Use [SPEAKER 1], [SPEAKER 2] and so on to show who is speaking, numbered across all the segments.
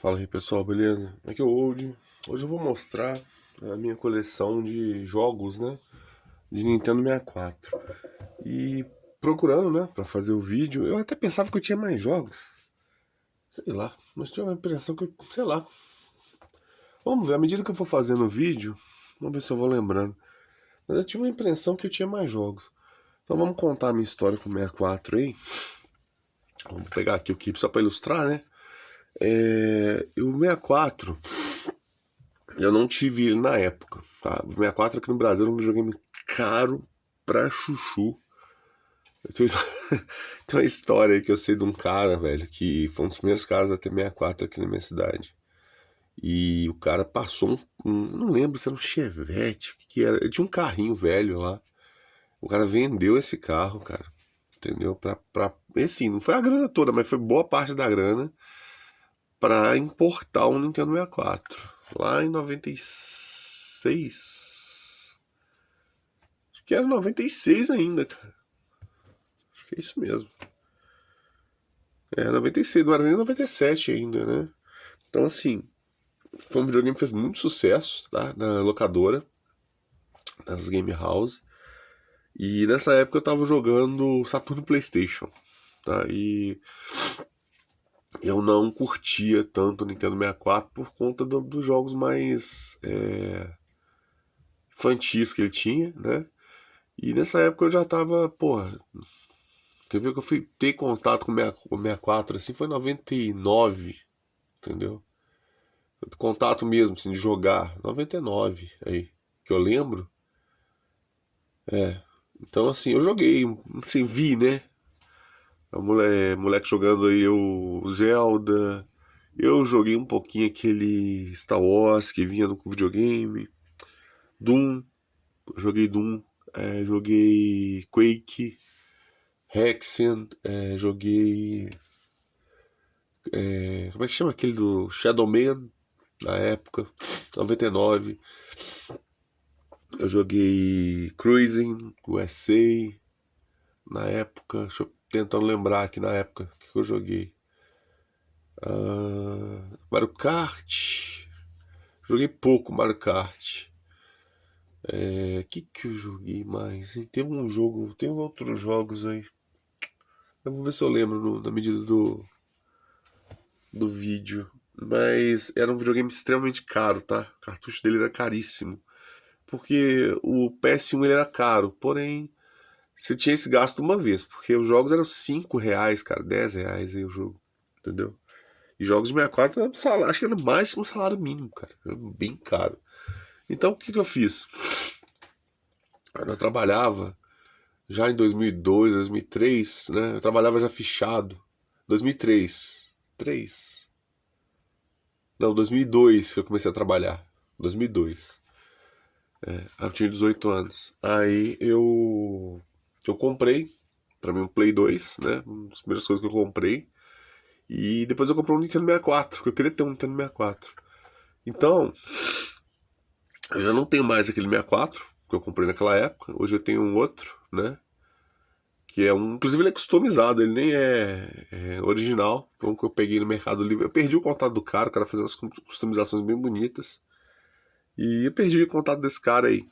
[SPEAKER 1] Fala aí pessoal, beleza? Aqui é o Old. Hoje eu vou mostrar a minha coleção de jogos, né? De Nintendo 64. E procurando, né, pra fazer o vídeo, eu até pensava que eu tinha mais jogos. Sei lá, mas tinha uma impressão que sei lá. Vamos ver, à medida que eu for fazendo o vídeo, vamos ver se eu vou lembrando. Mas eu tive uma impressão que eu tinha mais jogos. Então vamos contar a minha história com o 64 aí. Vamos pegar aqui o Keep só pra ilustrar, né? E o 64. Eu não tive ele na época, tá? O 64 aqui no Brasil era um videogame caro pra chuchu. Eu tenho tem uma história aí que eu sei de um cara, velho, que foi um dos primeiros caras a ter 64 aqui na minha cidade. E o cara passou não lembro se era um Chevette, o que que era. Ele tinha um carrinho velho lá. O cara vendeu esse carro, cara. Entendeu? Assim, não foi a grana toda, mas foi boa parte da grana pra importar um Nintendo 64. Lá em 96. Acho que era 96 ainda, cara. Acho que é isso mesmo. É 96, não era nem 97 ainda, né? Então, assim, foi um videogame que fez muito sucesso, tá? Na locadora, nas Game House. E nessa época eu tava jogando Saturno PlayStation, tá? E eu não curtia tanto o Nintendo 64 por conta dos jogos mais infantis que ele tinha, né? E nessa época eu já tava, porra, quer ver que eu fui ter contato com o 64 assim foi em 99, entendeu? Contato mesmo, assim, de jogar, 99 aí, que eu lembro. Então, assim, eu joguei, assim, vi, né? Moleque jogando aí o Zelda. Eu joguei um pouquinho aquele Star Wars que vinha no videogame. Doom, joguei Doom. Joguei Quake, Hexen, joguei. Como é que chama aquele do Shadow Man? Na época, 99. Eu joguei Cruising USA na época. Deixa eu tentando lembrar aqui na época o que eu joguei. Mario Kart. Joguei pouco Mario Kart. Que eu joguei mais, hein? Tem um jogo, tem outros jogos aí. Eu vou ver se eu lembro na medida do vídeo. Mas era um videogame extremamente caro, tá? O cartucho dele era caríssimo. Porque o PS1 ele era caro, porém você tinha esse gasto uma vez, porque os jogos eram 5 reais, cara, 10 reais aí o jogo, entendeu? E jogos de 64 era salário, acho que era mais que um salário mínimo, cara, era bem caro. Então o que que eu fiz? Eu trabalhava já em 2002, 2003, né? Eu trabalhava já fichado. 2003, 3. Não, 2002 que eu comecei a trabalhar. 2002. Aí eu tinha 18 anos. Aí eu comprei pra mim um Play 2, né? Uma das primeiras coisas que eu comprei. E depois eu comprei um Nintendo 64, porque eu queria ter um Nintendo 64. Então, eu já não tenho mais aquele 64 que eu comprei naquela época. Hoje eu tenho um outro, né? Que é um. Inclusive ele é customizado, ele nem é original. Foi um que eu peguei no Mercado Livre. Eu perdi o contato do cara, o cara fazendo as customizações bem bonitas. E eu perdi o contato desse cara aí,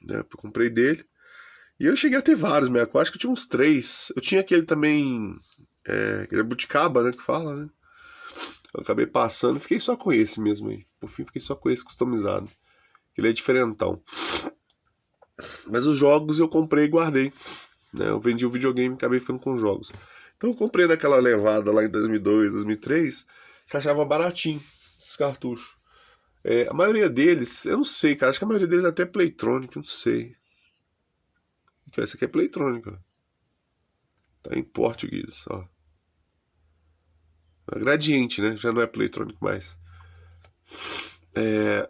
[SPEAKER 1] né? Eu comprei dele. E eu cheguei a ter vários 64, acho que eu tinha uns três. Eu tinha aquele também. Aquele Buticaba, né? Que fala, né? Eu acabei passando, fiquei só com esse mesmo aí. Por fim, fiquei só com esse customizado. Ele é diferentão. Mas os jogos eu comprei e guardei. Né? Eu vendi o videogame e acabei ficando com os jogos. Então eu comprei naquela levada lá em 2002, 2003. Você achava baratinho esses cartuchos. A maioria deles, eu não sei, cara. Acho que a maioria deles é até Playtronic, não sei. Esse aqui é Playtronic, ó. Tá em português, ó. É Gradiente, né? Já não é Playtronic mais. É...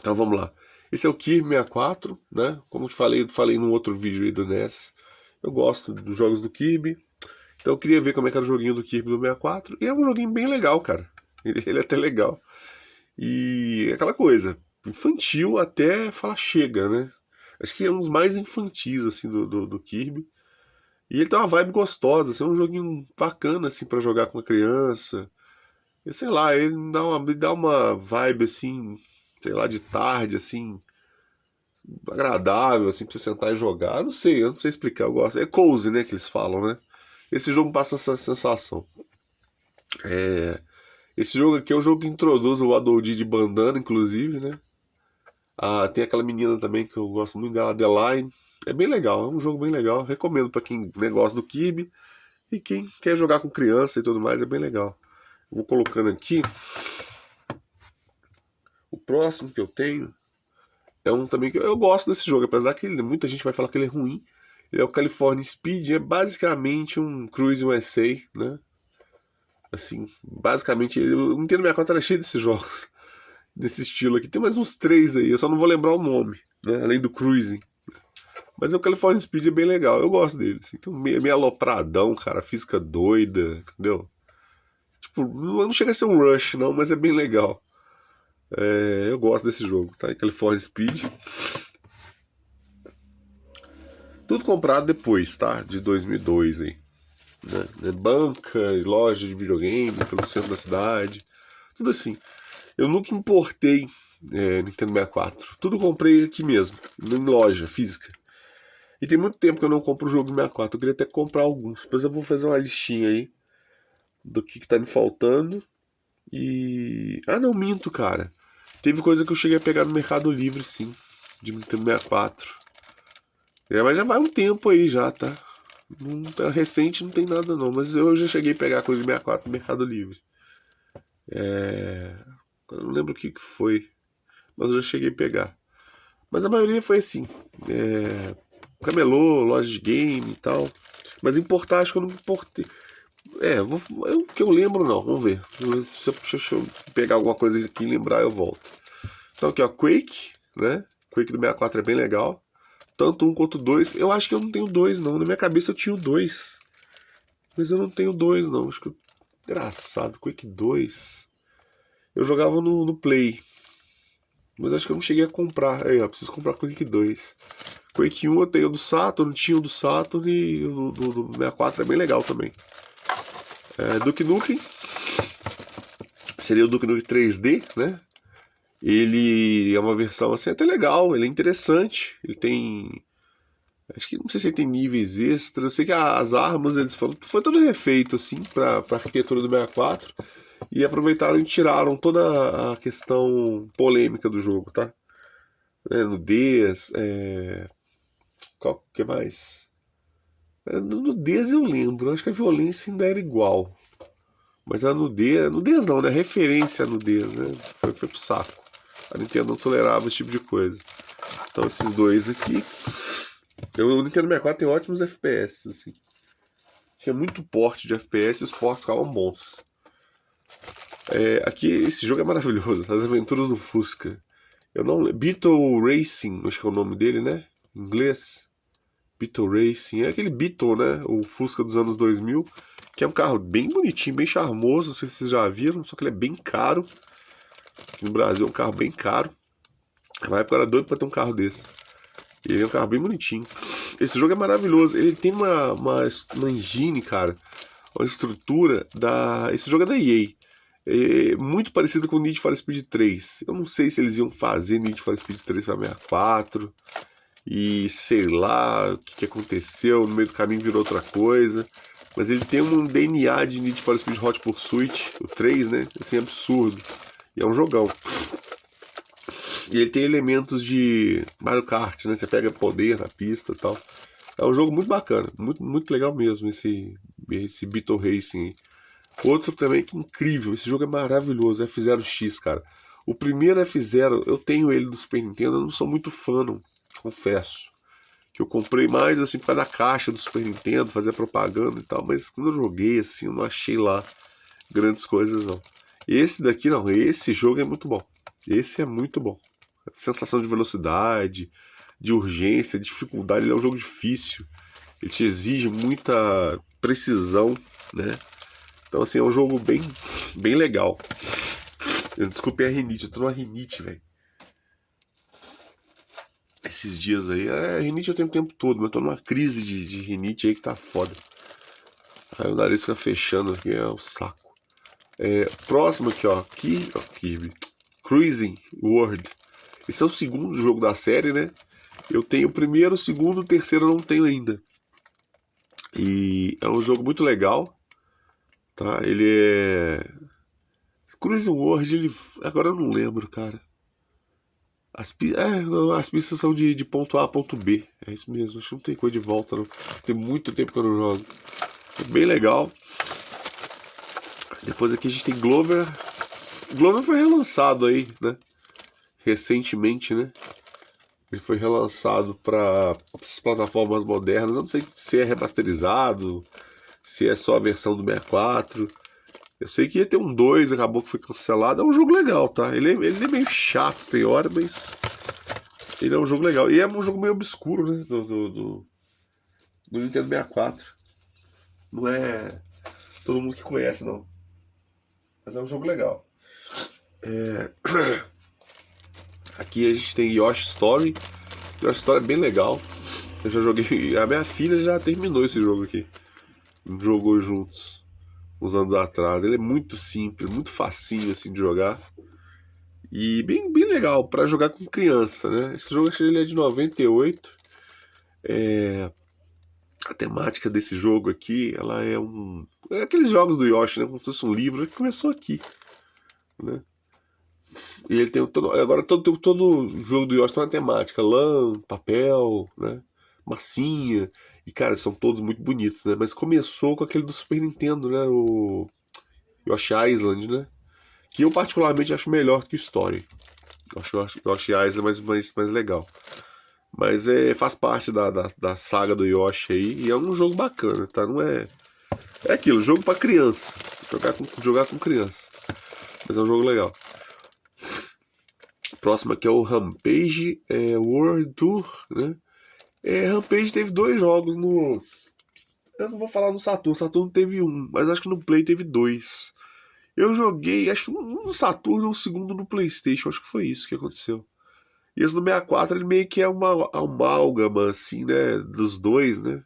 [SPEAKER 1] Então vamos lá. Esse é o Kirby 64, né? Como eu te falei num outro vídeo aí do NES. Eu gosto dos jogos do Kirby. Então eu queria ver como é que era o joguinho do Kirby do 64. E é um joguinho bem legal, cara. Ele é até legal. E é aquela coisa, infantil até falar chega, né? Acho que é um dos mais infantis, assim, do Kirby. E ele tem uma vibe gostosa, assim, é um joguinho bacana, assim, pra jogar com a criança. Eu sei lá, ele me dá uma vibe assim, sei lá, de tarde, assim, agradável, assim, pra você sentar e jogar. Eu não sei explicar, eu gosto. É cozy, né, que eles falam, né? Esse jogo passa essa sensação. É, esse jogo aqui é o jogo que introduz o Adoldi de bandana, inclusive, né? Ah, tem aquela menina também que eu gosto muito dela, Adeline. É bem legal, é um jogo bem legal. Recomendo pra quem gosta do Kirby e quem quer jogar com criança e tudo mais, é bem legal. Vou colocando aqui. O próximo que eu tenho é um também que eu gosto desse jogo, apesar que muita gente vai falar que ele é ruim. Ele é o California Speed, é basicamente um Cruise USA, né? Assim, basicamente, o Nintendo 64 era cheio desses jogos, desse estilo aqui. Tem mais uns três aí, eu só não vou lembrar o nome, né? Além do Cruising. Mas o California Speed é bem legal, eu gosto dele. Assim. Então, meio alopradão, cara, física doida, entendeu? Tipo, não chega a ser um Rush, não, mas é bem legal. É, eu gosto desse jogo, tá? California Speed. Tudo comprado depois, tá? De 2002 aí. Né? Banca, loja de videogame pelo centro da cidade. Tudo assim. Eu nunca importei Nintendo 64. Tudo comprei aqui mesmo, em loja física. E tem muito tempo que eu não compro o jogo do 64. Eu queria até comprar alguns. Depois eu vou fazer uma listinha aí do que tá me faltando. E. Ah, não, minto, cara. Teve coisa que eu cheguei a pegar no Mercado Livre, sim. De Nintendo 64. Mas já vai um tempo aí já, tá? Não tá recente, não tem nada não. Mas eu já cheguei a pegar coisa de 64 no Mercado Livre. Eu não lembro o que foi. Mas eu já cheguei a pegar. Mas a maioria foi assim. Camelô, loja de game e tal. Mas importar, acho que eu não importei. O que eu lembro não, vamos ver. Deixa eu pegar alguma coisa aqui e lembrar, eu volto. Então aqui, ó, Quake, né? Quake do 64 é bem legal. Tanto um quanto dois. Eu acho que eu não tenho dois, não. Na minha cabeça eu tinha o dois. Mas eu não tenho dois, não. Acho que engraçado, Quake 2. Eu jogava no Play. Mas acho que eu não cheguei a comprar. Aí, ó, preciso comprar Quake 2. Quake 1 eu tenho do Saturn, tinha o do Saturn e o do 64 é bem legal também. Duke Nukem. Seria o Duke Nukem 3D, né? Ele é uma versão assim até legal, ele é interessante. Ele tem. Acho que não sei se ele tem níveis extras. Eu sei que as armas eles foi todo refeito assim pra arquitetura do 64. E aproveitaram e tiraram toda a questão polêmica do jogo, tá? Nudez, qual que mais? Nudez eu lembro, acho que a violência ainda era igual. Mas nudez não, né? Referência à nudez, né? Foi pro saco. A Nintendo não tolerava esse tipo de coisa. Então esses dois aqui. O Nintendo 64 tem ótimos FPS, assim. Tinha muito porte de FPS e os portes ficavam bons. Aqui, esse jogo é maravilhoso. As Aventuras do Fusca. Eu não lembro. Beetle Racing, acho que é o nome dele, né? Em inglês. Beetle Racing. É aquele Beetle, né? O Fusca dos anos 2000. Que é um carro bem bonitinho, bem charmoso. Não sei se vocês já viram, só que ele é bem caro. Aqui no Brasil é um carro bem caro. Na época eu era doido pra ter um carro desse. E ele é um carro bem bonitinho. Esse jogo é maravilhoso. Ele tem uma engine, cara. Uma estrutura da. Esse jogo é da EA. É muito parecido com o Need for Speed 3. Eu não sei se eles iam fazer Need for Speed 3 para 64. E sei lá o que aconteceu. No meio do caminho virou outra coisa. Mas ele tem um DNA de Need for Speed Hot Pursuit, o 3, né? Assim, absurdo. E é um jogão. E ele tem elementos de Mario Kart, né? Você pega poder na pista e tal. É um jogo muito bacana, muito, muito legal mesmo, esse Beetle Racing. Outro também que incrível, esse jogo é maravilhoso, F-Zero X, cara. O primeiro F-Zero, eu tenho ele do Super Nintendo, eu não sou muito fã, não, confesso. Que eu comprei mais assim por causa da caixa do Super Nintendo, fazer propaganda e tal, mas quando eu joguei assim, eu não achei lá grandes coisas, não. Esse daqui não, esse jogo é muito bom. Esse é muito bom. Sensação de velocidade, de urgência, dificuldade. Ele é um jogo difícil. Ele te exige muita precisão, né? Então, assim, é um jogo bem legal. Desculpe a rinite, eu tô numa rinite, velho. Esses dias aí, rinite eu tenho o tempo todo, mas eu tô numa crise de rinite aí que tá foda. Aí o nariz fica fechando aqui, é um saco. Próximo aqui, ó. Kirby. Cruising World. Esse é o segundo jogo da série, né? Eu tenho o primeiro, o segundo, o terceiro eu não tenho ainda. E é um jogo muito legal, tá? Ele é... Cruising World, ele... Agora eu não lembro, cara. As pistas são de ponto A a ponto B. É isso mesmo, acho que não tem coisa de volta, não. Tem muito tempo que eu não jogo. É bem legal. Depois aqui a gente tem Glover. Glover foi relançado aí, né? Recentemente, né? Ele foi relançado para as plataformas modernas. Eu não sei se é remasterizado, se é só a versão do 64. Eu sei que ia ter um 2, acabou que foi cancelado. É um jogo legal, tá? Ele é meio chato, tem hora, mas ele é um jogo legal. E é um jogo meio obscuro, né? Do Nintendo 64. Não é todo mundo que conhece, não. Mas é um jogo legal. Aqui a gente tem Yoshi Story. Yoshi Story é bem legal. Eu já joguei. A minha filha já terminou esse jogo aqui. Jogou juntos uns anos atrás. Ele é muito simples, muito facinho assim de jogar. E bem legal para jogar com criança, né? Esse jogo ele é de 98. A temática desse jogo aqui, ela é um... É aqueles jogos do Yoshi, né? Como se fosse um livro que começou aqui, né? E ele tem todo... Agora todo jogo do Yoshi tem uma temática. Lã, papel, né? Massinha. E, cara, são todos muito bonitos, né? Mas começou com aquele do Super Nintendo, né? O Yoshi Island, né? Que eu particularmente acho melhor que o Story. Eu acho o Yoshi Island mais legal. Mas faz parte da saga do Yoshi aí. E é um jogo bacana, tá? Não é... É aquilo, jogo pra criança. Jogar com criança. Mas é um jogo legal. Próximo aqui é o Rampage World Tour, né? Rampage teve 2 jogos no... Eu não vou falar no Saturn. Saturn teve 1, mas acho que no Play teve 2. Eu joguei, acho que um no Saturn e um segundo no PlayStation. Acho que foi isso que aconteceu. E esse do 64, ele meio que é uma amálgama, assim, né? Dos dois, né?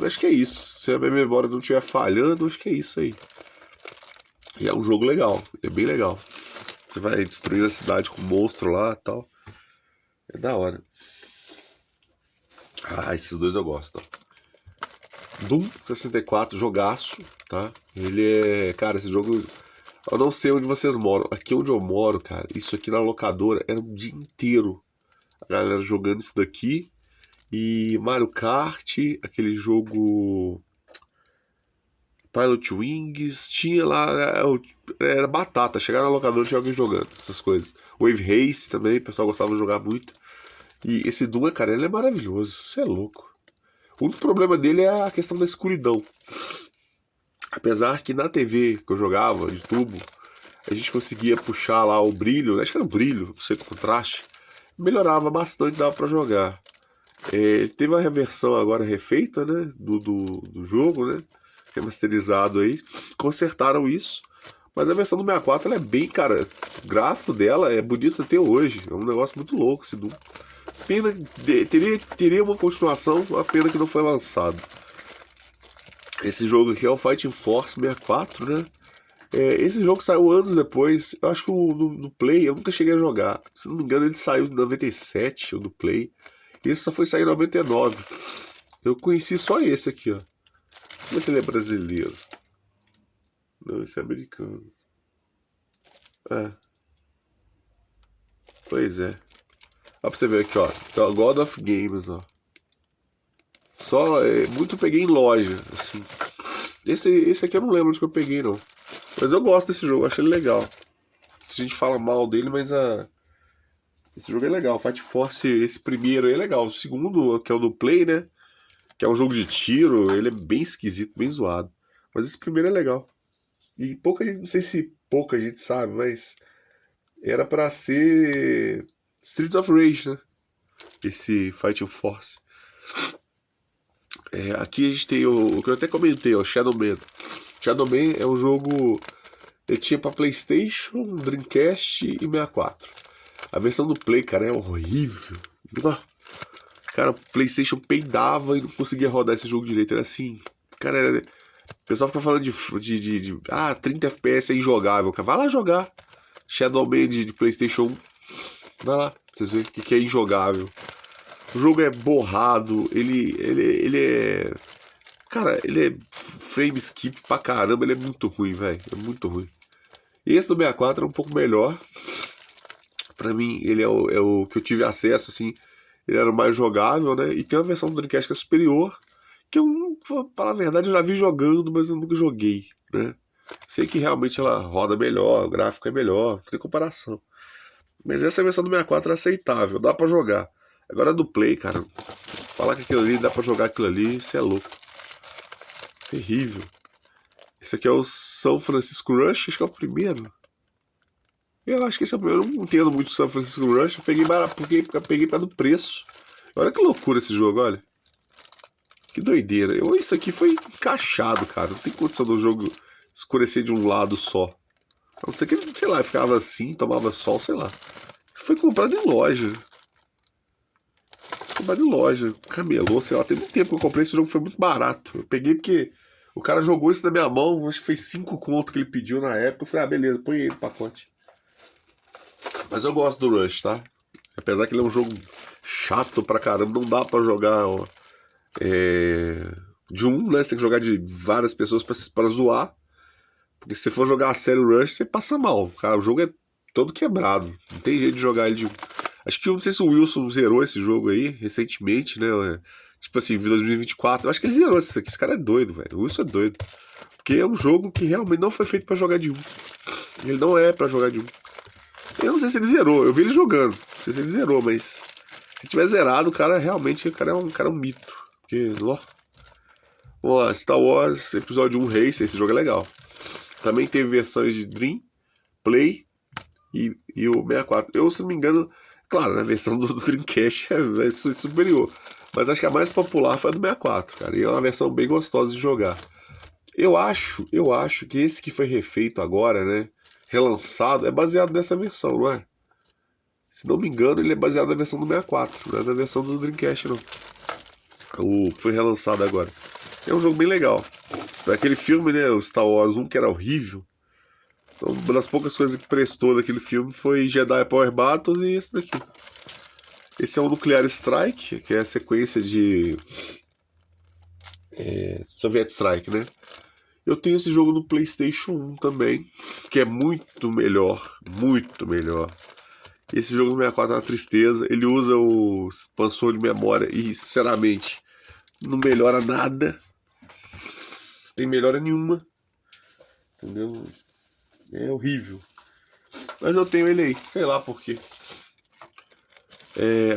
[SPEAKER 1] Acho que é isso. Se a minha memória não estiver falhando, acho que é isso aí. E é um jogo legal. É bem legal. Você vai destruir a cidade com monstro lá e tal. É da hora. Ah, esses dois eu gosto, ó. Doom 64, jogaço, tá? Ele é... Cara, esse jogo... Eu não sei onde vocês moram. Aqui onde eu moro, cara, isso aqui na locadora era o dia inteiro. A galera jogando isso daqui. E Mario Kart, aquele jogo... Pilot Wings, tinha lá... Era batata. Chegar na locadora tinha alguém jogando essas coisas. Wave Race também, o pessoal gostava de jogar muito. E esse Doom, cara, ele é maravilhoso. Você é louco. O único problema dele é a questão da escuridão. Apesar que na TV que eu jogava, de tubo, a gente conseguia puxar lá o brilho, acho que era o brilho, não sei, o contraste, melhorava bastante, dava pra jogar. Ele teve uma reversão agora refeita, né, do jogo, né, remasterizado aí, consertaram isso, mas a versão do 64 ela é bem, cara, o gráfico dela é bonito até hoje, é um negócio muito louco esse Doom. Pena, teria uma continuação, a pena que não foi lançado. Esse jogo aqui é o Fighting Force 64, né? Esse jogo saiu anos depois. Eu acho que no Play eu nunca cheguei a jogar. Se não me engano, ele saiu em 97, o do Play. Esse só foi sair em 99. Eu conheci só esse aqui, ó. Vamos ver se ele é brasileiro. Não, esse é americano. Pois é. Ó, pra você ver aqui, ó. Então, God of Games, ó. Só, muito peguei em loja, assim. Esse aqui eu não lembro onde que eu peguei, não. Mas eu gosto desse jogo, acho ele legal. A gente fala mal dele, mas esse jogo é legal. Fight Force, esse primeiro aí é legal. O segundo, que é o do Play, né? Que é um jogo de tiro, ele é bem esquisito, bem zoado. Mas esse primeiro é legal. E pouca gente, não sei se pouca gente sabe, mas era pra ser Streets of Rage, né? Esse Fighting Force. Aqui a gente tem o que eu até comentei, o Shadow Man. Shadow Man é um jogo... Ele tinha pra PlayStation, Dreamcast e 64. A versão do Play, cara, é horrível. Cara, o PlayStation peidava e não conseguia rodar esse jogo direito. Era assim... Cara, O pessoal fica falando 30 FPS é injogável, cara. Vai lá jogar Shadow Man de PlayStation 1. Vai lá, pra vocês verem o que é injogável. O jogo é borrado, ele é... Cara, ele é frame skip pra caramba, ele é muito ruim, velho. É muito ruim. E esse do 64 é um pouco melhor. Pra mim, ele é o que eu tive acesso, assim. Ele era o mais jogável, né? E tem uma versão do Dreamcast que é superior, que eu, pra falar a verdade, eu já vi jogando, mas eu nunca joguei, né? Sei que realmente ela roda melhor, o gráfico é melhor, não tem comparação. Mas essa versão do 64 é aceitável, dá pra jogar. Agora do Play, cara, falar que aquilo ali dá pra jogar aquilo ali, isso é louco. Terrível. Esse aqui é o São Francisco Rush, acho que é o primeiro. Eu acho que esse é o primeiro. Eu não entendo muito o São Francisco Rush. Eu peguei barato, porque peguei para do preço. Olha que loucura esse jogo, olha. Que doideira. Isso aqui foi encaixado, cara. Não tem condição do jogo escurecer de um lado só. A não ser que, sei lá, ficava assim, tomava sol, sei lá. Isso foi comprado em loja. Comprado em loja. Camelô, sei lá. Tem muito tempo que eu comprei esse jogo, foi muito barato. Eu peguei porque o cara jogou isso na minha mão. Acho que foi 5 conto que ele pediu na época. Eu falei, ah, beleza, põe aí no pacote. Mas eu gosto do Rush, tá? Apesar que ele é um jogo chato pra caramba, não dá pra jogar ó, de um, né? Você tem que jogar de várias pessoas pra zoar. Porque se você for jogar a sério Rush, você passa mal. Cara, o jogo é todo quebrado. Não tem jeito de jogar ele de um. Acho que eu não sei se o Wilson zerou esse jogo aí recentemente, né? Tipo assim, 2024. Eu acho que ele zerou isso aqui. Esse cara é doido, velho. O Wilson é doido. Porque é um jogo que realmente não foi feito pra jogar de um. Ele não é pra jogar de um. Eu não sei se ele zerou, eu vi ele jogando. Não sei se ele zerou, mas se tiver zerado, o cara realmente o cara é um mito. Porque, ó. Vamos lá, Star Wars Episódio 1 Racer, esse jogo é legal. Também teve versões de Dream, Play e o 64. Eu, se não me engano, claro, a versão do Dreamcast é superior. Mas acho que a mais popular foi a do 64, cara. E é uma versão bem gostosa de jogar. Eu acho que esse que foi refeito agora, né? Relançado, é baseado nessa versão, não é? Se não me engano, ele é baseado na versão do 64, não é na versão do Dreamcast, não. O que foi relançado agora. É um jogo bem legal. Daquele filme, né, o Star Wars 1, que era horrível. Então, uma das poucas coisas que prestou daquele filme foi Jedi Power Battles e esse daqui. Esse é o Nuclear Strike, que é a sequência de Soviet Strike, né? Eu tenho esse jogo no PlayStation 1 também, que é muito melhor, muito melhor. Esse jogo do 64 é uma tristeza. Ele usa o expansor de memória e, sinceramente, não melhora nada. Não tem melhora nenhuma. Entendeu? É horrível. Mas eu tenho ele aí, sei lá por quê.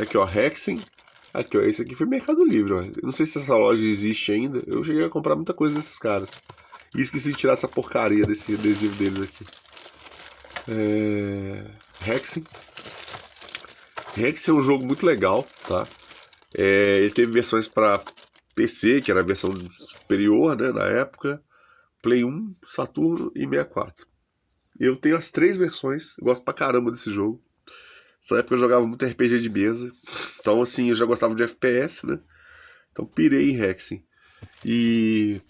[SPEAKER 1] Aqui, ó, Hexen. Aqui, ó, esse aqui foi Mercado Livre, ó. Eu não sei se essa loja existe ainda. Eu cheguei a comprar muita coisa desses caras. E esqueci de tirar essa porcaria desse adesivo deles aqui. Hexen. Hexen é um jogo muito legal, tá? Ele teve versões para PC, que era a versão superior, né, na época. Play 1, Saturno e 64. Eu tenho as 3 versões, eu gosto pra caramba desse jogo. Nessa época eu jogava muito RPG de mesa. Então, assim, eu já gostava de FPS, né? Então, pirei em Hexen. E,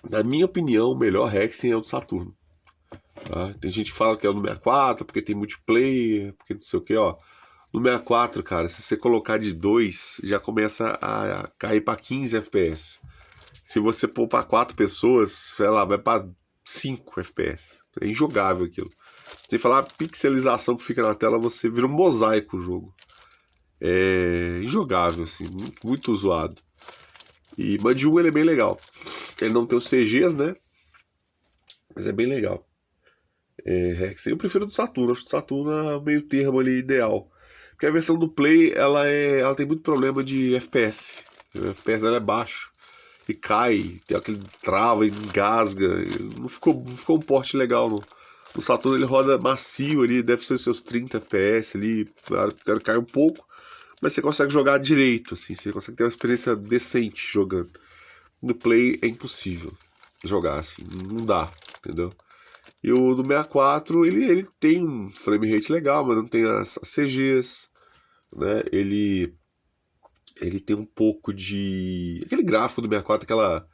[SPEAKER 1] na minha opinião, o melhor Hexen é o do Saturno. Tá? Tem gente que fala que é o do 64, porque tem multiplayer, porque não sei o que, ó. No 64, cara, se você colocar de 2, já começa a cair pra 15 FPS. Se você pôr pra 4 pessoas, sei lá, vai pra 5 FPS. É injogável aquilo. Sem falar a pixelização que fica na tela, você vira um mosaico o jogo. É injogável, assim, muito, muito zoado. E Mud 1 ele é bem legal. Ele não tem os CGs, né? Mas é bem legal. Rex. Eu prefiro do Saturno. Acho que o Saturno é o meio termo ali ideal. Porque a versão do Play, ela tem muito problema de FPS. O FPS dela é baixo. E cai, tem aquele trava, engasga. Não ficou um porte legal, não. O Saturno ele roda macio ali, deve ser os seus 30 FPS ali. Cai um pouco, mas você consegue jogar direito, assim. Você consegue ter uma experiência decente jogando. No Play é impossível jogar, assim. Não dá, entendeu? E o do 64, ele tem um frame rate legal, mas não tem as CGs, né? Ele tem um pouco de... Aquele gráfico do 64, aquela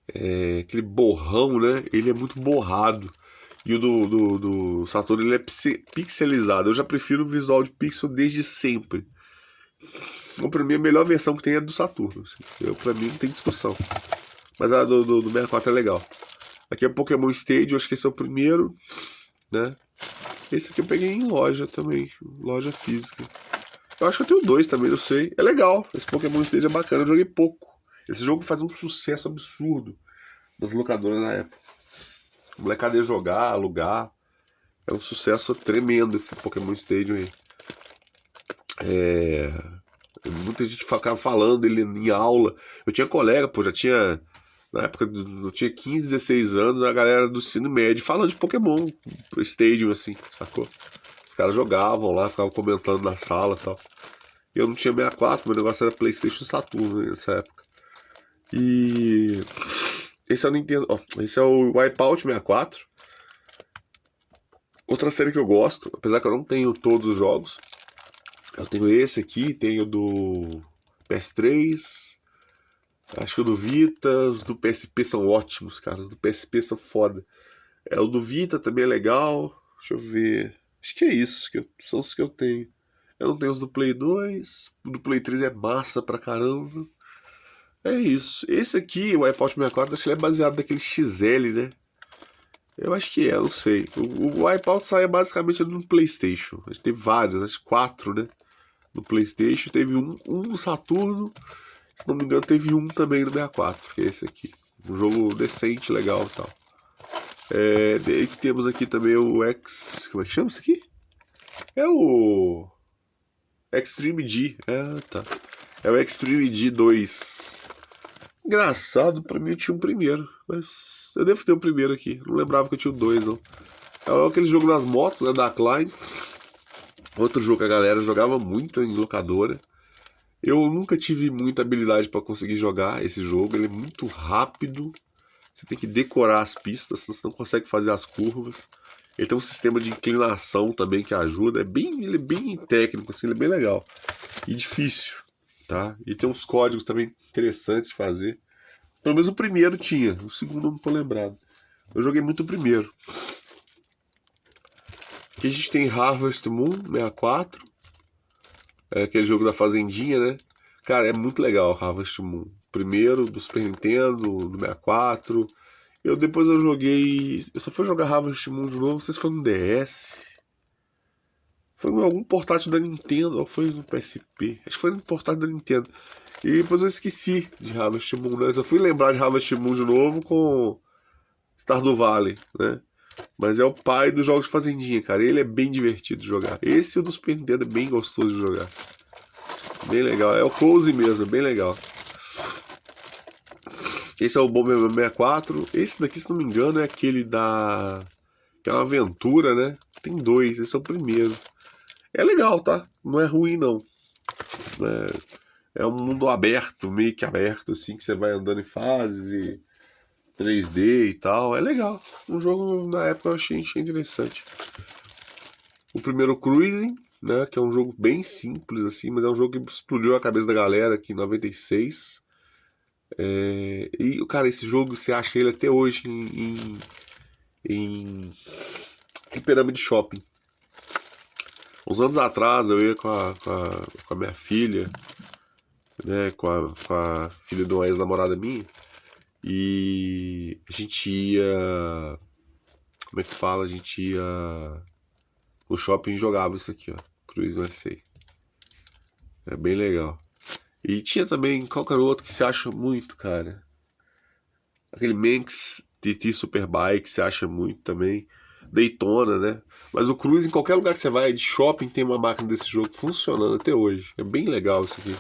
[SPEAKER 1] aquele borrão, né? Ele é muito borrado. E o do Saturno ele é pixelizado. Eu já prefiro o visual de pixel desde sempre. Então, pra mim, a melhor versão que tem é do Saturno. Assim. Pra mim, não tem discussão. Mas a do 64 é legal. Aqui é o Pokémon Stadium, acho que esse é o primeiro, né? Esse aqui eu peguei em loja também, loja física. Eu acho que eu tenho dois também, não sei. É legal, esse Pokémon Stadium é bacana, eu joguei pouco. Esse jogo faz um sucesso absurdo das locadoras na época. O molecada ia jogar, alugar. É um sucesso tremendo esse Pokémon Stadium aí. Muita gente ficava falando dele em aula. Eu tinha colega, pô, já tinha. Na época, eu tinha 15, 16 anos, a galera do ensino médio falando de Pokémon pro Stadium, assim, sacou? Os caras jogavam lá, ficavam comentando na sala e tal. Eu não tinha 64, meu negócio era PlayStation Saturno nessa época. E. Esse é o Nintendo. Ó, esse é o Wipeout 64. Outra série que eu gosto, apesar que eu não tenho todos os jogos. Eu tenho esse aqui, tenho do PS3, acho que o do Vita, os do PSP são ótimos, cara. Os do PSP são foda. É, o do Vita também é legal. Deixa eu ver. Acho que é isso, são os que eu tenho. Eu não tenho os do Play 2. O do Play 3 é massa pra caramba. É isso. Esse aqui, o Wipeout 64, acho que ele é baseado naquele XL, né? Eu acho que é, não sei. O Wipeout saia basicamente no PlayStation. A gente teve vários, acho que 4, né? No PlayStation. Teve um no Saturno. Se não me engano, teve um também no 64, que é esse aqui. Um jogo decente, legal e tal. Daí temos aqui também o X. Como é que chama isso aqui? É o. Extreme G. Tá. É o Extreme G 2. Engraçado, pra mim eu tinha um primeiro. Mas eu devo ter o primeiro aqui. Não lembrava que eu tinha o 2, não. É aquele jogo das motos, né? Da Klein. Outro jogo que a galera jogava muito em locadora. Eu nunca tive muita habilidade pra conseguir jogar esse jogo. Ele é muito rápido. Você tem que decorar as pistas, senão você não consegue fazer as curvas. Ele tem um sistema de inclinação também que ajuda. Ele é bem técnico, assim, ele é bem legal. E difícil, tá? E tem uns códigos também interessantes de fazer. Pelo menos o primeiro tinha, o segundo eu não tô lembrado. Eu joguei muito o primeiro. Aqui a gente tem Harvest Moon 64. É aquele jogo da fazendinha, né? Cara, é muito legal Harvest Moon. Primeiro do Super Nintendo, do 64. Depois eu joguei. Eu só fui jogar Harvest Moon de novo, não sei se foi no DS. Foi em algum portátil da Nintendo, ou foi no PSP. Acho que foi no portátil da Nintendo. E depois eu esqueci de Harvest Moon, né? Eu só fui lembrar de Harvest Moon de novo com Stardew Valley, né? Mas é o pai dos jogos de fazendinha, cara. Ele é bem divertido de jogar. Esse do Super Nintendo é bem gostoso de jogar. Bem legal. É o Cozy mesmo, bem legal. Esse é o Bomberman 64. Esse daqui, se não me engano, é aquele da... que é uma aventura, né? Tem dois, esse é o primeiro. É legal, tá? Não é ruim, não. É um mundo aberto, meio que aberto, assim, que você vai andando em fases e 3D e tal. É legal. Um jogo, na época, eu achei interessante. O primeiro Cruising, né? Que é um jogo bem simples, assim, mas é um jogo que explodiu a cabeça da galera aqui em 96. E, cara, esse jogo, você acha ele até hoje em Pirâmide Shopping. Uns anos atrás eu ia com a minha filha, né, com a filha de uma ex-namorada minha, e a gente ia, como é que fala, a gente ia no shopping e jogava isso aqui, ó, Cruise USA. É bem legal. E tinha também qualquer outro que se acha muito, cara. Aquele Manx TT Superbike se acha muito também. Daytona, né? Mas o Cruise, em qualquer lugar que você vai de shopping, tem uma máquina desse jogo funcionando até hoje. É bem legal isso aqui.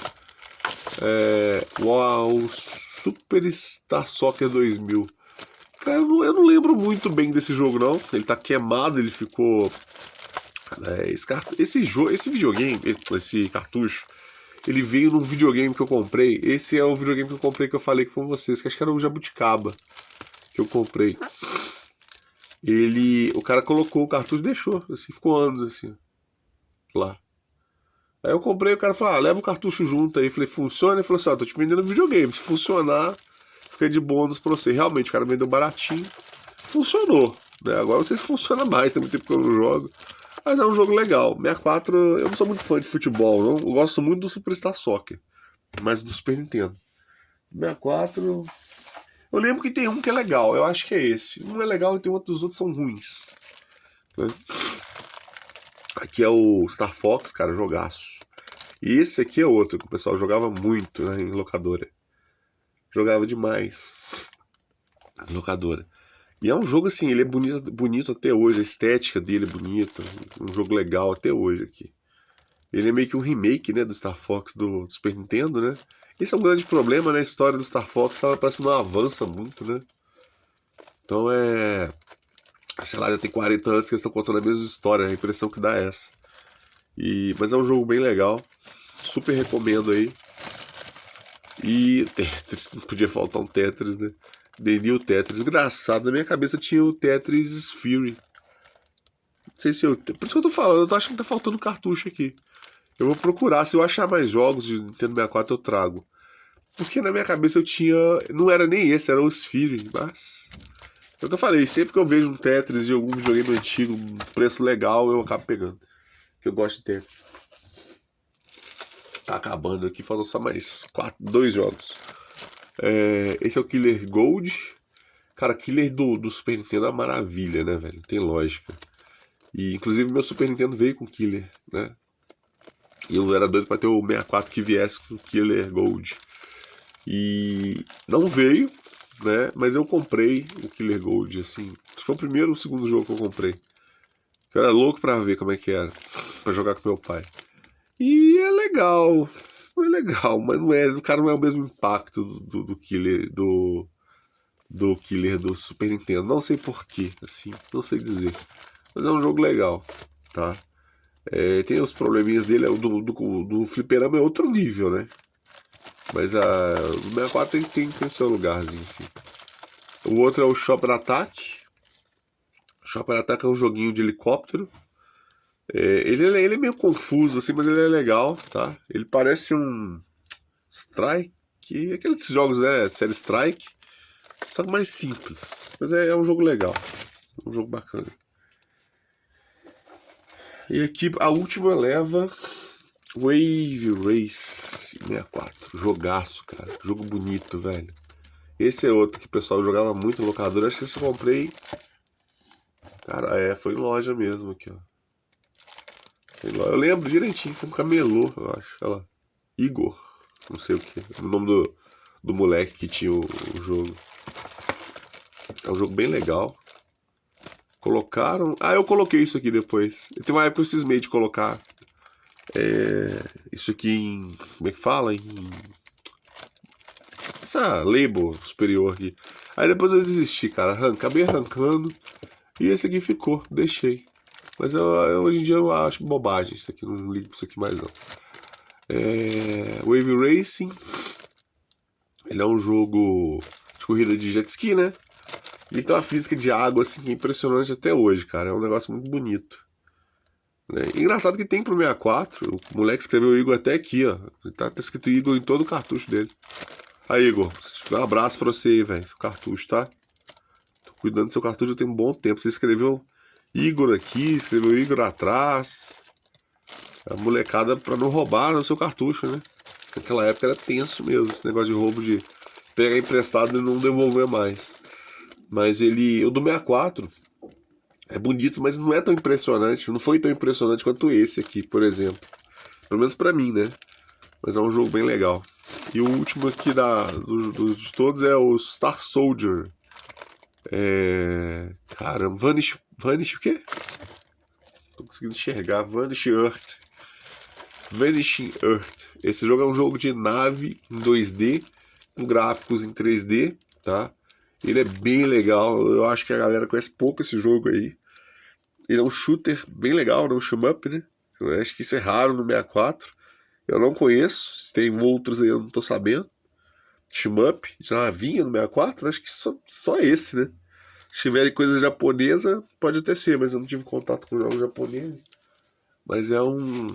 [SPEAKER 1] Uau, Superstar Soccer 2000. Cara, eu não lembro muito bem desse jogo, não. Ele tá queimado, ele ficou... esse videogame, esse cartucho, ele veio num videogame que eu comprei. Esse é o videogame que eu comprei que eu falei que foi vocês, que acho que era o Jabuticaba que eu comprei. O cara colocou o cartucho e deixou, assim, ficou anos assim, lá. Aí eu comprei, o cara falou, leva o cartucho junto aí. Eu falei, funciona? Ele falou assim, tô te vendendo videogame, se funcionar fica de bônus pra você. Realmente, o cara vendeu baratinho. Funcionou, né? Agora não sei se funciona mais, tem muito tempo que eu não jogo. Mas é um jogo legal. 64, eu não sou muito fã de futebol, não. Eu gosto muito do Superstar Soccer, mas do Super Nintendo. 64, eu lembro que tem um que é legal, eu acho que é esse. Um é legal e tem outros, os outros são ruins, né? Aqui é o Star Fox, cara, jogaço. E esse aqui é outro que o pessoal jogava muito, né, em locadora. Jogava demais em locadora. E é um jogo assim, ele é bonito, bonito até hoje, a estética dele é bonita, um jogo legal até hoje aqui. Ele é meio que um remake, né, do Star Fox do Super Nintendo, né? Esse é um grande problema, né? A história do Star Fox, ela parece que não avança muito, né? Então é... sei lá, já tem 40 anos que eles estão contando a mesma história, a impressão que dá é essa. Mas é um jogo bem legal, super recomendo aí. E Tetris, não podia faltar um Tetris, né? Dei o Tetris, engraçado, na minha cabeça tinha o Tetris Fury. Não sei se eu... Por isso que eu tô falando, eu tô achando que tá faltando cartucho aqui. Eu vou procurar, se eu achar mais jogos de Nintendo 64 eu trago. Porque na minha cabeça eu tinha... Não era nem esse, era o Sphere, mas... É o que eu falei, sempre que eu vejo um Tetris de algum videogame antigo, um preço legal, eu acabo pegando. Que eu gosto de ter. Tá acabando aqui, faltam só mais 2 jogos. Esse é o Killer Gold. Cara, Killer do Super Nintendo é uma maravilha, né, velho? Tem lógica. E inclusive meu Super Nintendo veio com Killer, né? E eu era doido pra ter o 64 que viesse com Killer Gold. E não veio, né? Mas eu comprei o Killer Gold, assim. Foi o primeiro ou o segundo jogo que eu comprei. Eu era louco pra ver como é que era. Pra jogar com meu pai. E é legal. É legal, mas não é. O cara não é o mesmo impacto do Killer. Do Killer do Super Nintendo. Não sei porquê, assim. Não sei dizer. Mas é um jogo legal, tá? Tem os probleminhas dele. Do fliperama é outro nível, né? Mas o 64 tem seu lugarzinho, assim. O outro é o Chopper Attack. Chopper Attack é um joguinho de helicóptero. Ele é meio confuso, assim, mas ele é legal, tá? Ele parece um Strike. Aqueles jogos, né? Série Strike. Só que mais simples. Mas é um jogo legal. Um jogo bacana. E aqui a última leva... Wave Race 64. Jogaço, cara. Jogo bonito, velho. Esse é outro que o pessoal jogava muito no locador. Acho que esse eu comprei. Cara, foi em loja mesmo aqui, ó. Eu lembro direitinho, foi um camelô, eu acho. Olha lá. Igor. Não sei o que. O nome do moleque que tinha o jogo. É um jogo bem legal. Colocaram. Eu coloquei isso aqui depois. Tem uma época que eu cismei de colocar. Isso aqui em. Como é que fala? Essa label superior aqui. Aí depois eu desisti, cara. Acabei arrancando. E esse aqui ficou, deixei. Mas hoje em dia eu acho bobagem isso aqui, não ligo pra isso aqui mais não. Wave Racing. Ele é um jogo de corrida de jet ski, né? E tem uma física de água assim, que é impressionante até hoje, cara. É um negócio muito bonito. Engraçado que tem pro 64. O moleque escreveu Igor até aqui, ó. Tá escrito Igor em todo o cartucho dele. Aí, Igor, um abraço pra você aí, velho. Seu cartucho, tá? Tô cuidando do seu cartucho já tem um bom tempo. Você escreveu Igor aqui, escreveu Igor atrás. A molecada pra não roubar no seu cartucho, né? Naquela época era tenso mesmo, esse negócio de roubo de pegar emprestado e não devolver mais. Mas o do 64 é bonito, mas não é tão impressionante. Não foi tão impressionante quanto esse aqui, por exemplo. Pelo menos pra mim, né? Mas é um jogo bem legal. E o último aqui de todos é o Star Soldier. Cara, Vanish o quê? Tô conseguindo enxergar. Vanishing Earth. Esse jogo é um jogo de nave em 2D, com gráficos em 3D, tá? Ele é bem legal. Eu acho que a galera conhece pouco esse jogo aí. Ele é um shooter bem legal, né? Um shoot-up, né? Eu acho que isso é raro no 64. Eu não conheço. Se tem outros aí, eu não tô sabendo. Shmup, já vinha no 64? Acho que só esse, né? Se tiver coisa japonesa, pode até ser, mas eu não tive contato com jogos japoneses. Mas é um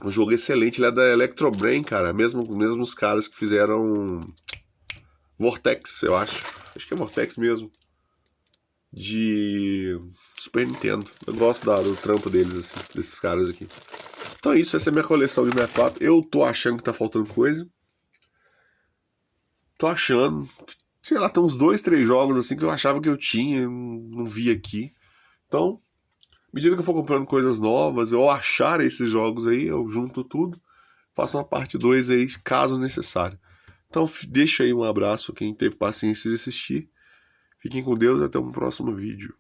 [SPEAKER 1] jogo excelente. Ele é da Electrobrain, cara. Mesmo os caras que fizeram Vortex, eu acho. Acho que é Vortex mesmo. De Super Nintendo. Eu gosto do trampo deles, assim, desses caras aqui. Então é isso, essa é a minha coleção de 64. Eu tô achando que tá faltando coisa. Tô achando. Sei lá, tem uns 2, 3 jogos assim que eu achava que eu tinha, não vi aqui. Então, à medida que eu for comprando coisas novas, eu achar esses jogos aí, eu junto tudo, faço uma parte 2 aí, caso necessário. Então, deixa aí um abraço a quem teve paciência de assistir. Fiquem com Deus, até um próximo vídeo.